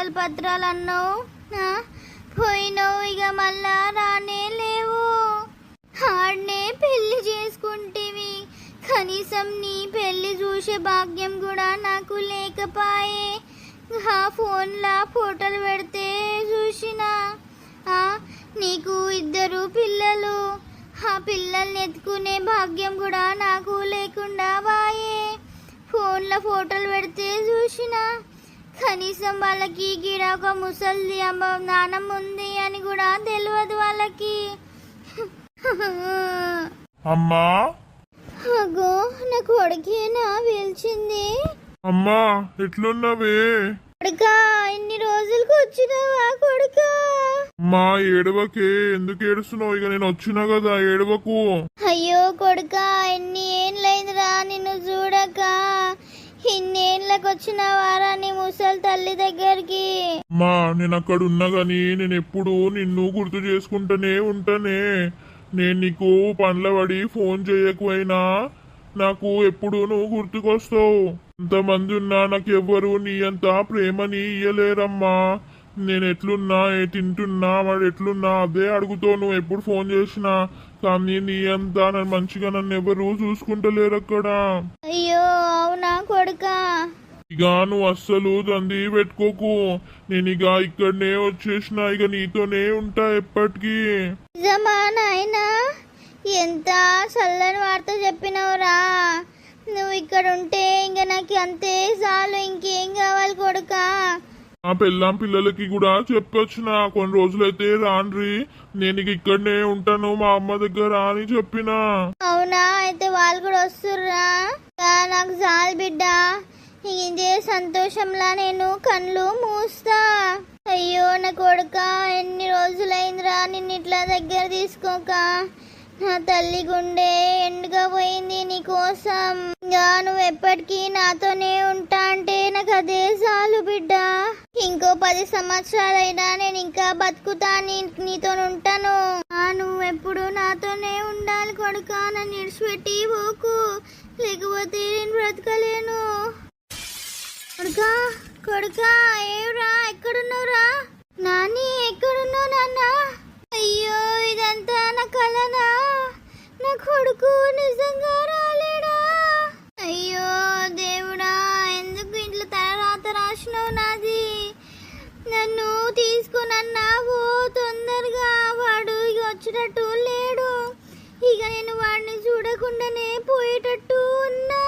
కాగితాలు పత్రాలు అన్నావు పోయినావు, ఇక మళ్ళా రానే లేవు. ఆడనే పెళ్లి చేసుకుంటేవి, కనీసం నీ పెళ్లి చూసే భాగ్యం కూడా నాకు లేకపాయే. ఫోన్లా ఫోటోలు పెడితే చూసిన నీకు 2 పిల్లలు, ఆ పిల్లల్ని ఎత్తుకునే భాగ్యం కూడా నాకు లేకుండా బాయే. ఫోన్లో ఫోటోలు పెడితే చూసిన కనీసం వాళ్ళకి గిడ ఒక ముసలి నానమ్మ ఉంది అని కూడా తెలియదు వాళ్ళకి. అమ్మా అగో నా కొడుకేనా పిలిచింది. అమ్మా ఎట్లున్నావే? కొడుకా ఇన్ని రోజులకు వచ్చినావా కొడుకా? అమ్మా ఏడవకే, ఎందుకు ఏడుస్తున్నావు? ఇక నేను వచ్చినా కదా, ఏడవకు. అయ్యో కొడుకా ఎన్ని ఏండ్లైందిరా నిన్ను చూడక. ఇన్నేళ్ళకి వచ్చినవారా నీ ముసలి తల్లి దగ్గరికి? అమ్మా నేను అక్కడ ఉన్నా గాని నేను ఎప్పుడు నిన్ను గుర్తు చేసుకుంటూనే ఉంటానే. నేను నీకు పనుల పడి ఫోన్ చేయకపోయినా నాకు ఎప్పుడు నువ్వు గుర్తుకొస్తావు. ఇంతమంది ఉన్నా నాకు ఎవ్వరు నీ అంత ప్రేమని ఇయ్యలేరమ్మా. నేను ఎట్లున్నా, తింటున్నా, వాడు ఎట్లున్నా అదే అడుగుతావు నువ్వు ఎప్పుడు ఫోన్ చేసినా. కానీ నీ అంతా నన్ను మంచిగా నన్ను ఎవరు చూసుకుంటలేరు అక్కడ. అయ్యో అవునా కొడుకా? ఇక నువ్వు అస్సలు దంది పెట్టుకోకు. నేను ఇక ఇక్కడనే వచ్చేసిన, ఇక నీతోనే ఉంటా ఎప్పటికీ. నిజమా నాయనా? ఎంత చల్లని వార్త చెప్పినవురా. నువ్వు ఇక్కడ ఉంటే ఇంక నాకు అంతే చాలు, ఇంకేం కావాలి కొడుకా? ఆ పెళ్ళాం పిల్లలకి కూడా చెప్పొచ్చిన, కొన్ని రోజులైతే రాండ్రి, నేను ఇక్కడనే ఉంటాను మా అమ్మ దగ్గర అని చెప్పిన. అవునా? అయితే వాళ్ళు కూడా వస్తుర్రా? నాకు చాలు బిడ్డ, ఇదే సంతోషంలా నేను కళ్ళు మూస్తా. అయ్యో నా కొడుక ఎన్ని రోజులైందిరా నిన్ను ఇట్లా దగ్గర తీసుకోక. నా తల్లి గుండె ఎండుగా పోయింది నీ కోసం. ఇంకా నువ్వు ఎప్పటికీ నాతోనే ఉంటా అంటే నాకు అదే చాలు బిడ్డ. ఇంకో 10 సంవత్సరాలైనా నేను ఇంకా బతుకుతా, నీతో ఉంటాను. నువ్వు ఎప్పుడు నాతోనే ఉండాలి కొడుక, నన్ను ఇడిచిపెట్టి పోకు, లేకపోతే నేను బ్రతకలేను. కొడుకా కొడుకా ఏవురా, ఎక్కడున్నావురా? నాని ఎక్కడున్నావు నాన్న? అయ్యో ఇదంతా నా కలనా? నా కొడుకు నిజంగా రాలేడా? అయ్యో దేవుడా, ఎందుకు ఇంట్లో తర్వాత రాసినావు నాది? నన్ను తీసుకున్నావు తొందరగా. వాడు ఇక వచ్చేటట్టు లేడు, ఇక నేను వాడిని చూడకుండానే పోయేటట్టు ఉన్నా.